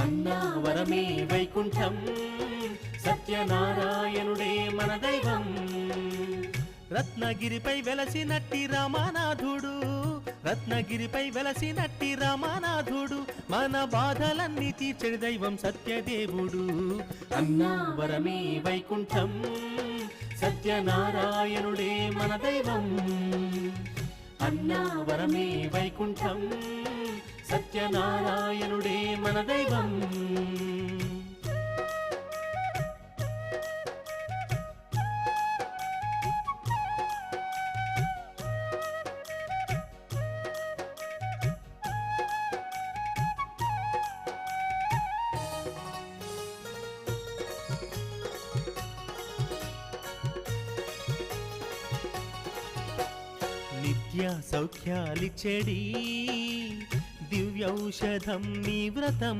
అన్నావరమే వైకుంఠం సత్యనారాయణుడే మన దైవం. రత్నగిరిపై వెలసినట్టి రామనాథుడు, రత్నగిరిపై వెలసినట్టి రామనాథుడు, మన బాధలన్నీ తీర్చడి దైవం సత్యదేవుడు. అన్నావరమే వైకుంఠం సత్యనారాయణుడే మన దైవం. అన్నావరమే వైకుంఠం సత్యనారాయణుడే మన దైవం. నిత్య సౌఖ్యాలిచ్చెడి దివ్యౌషధం నీ వ్రతం.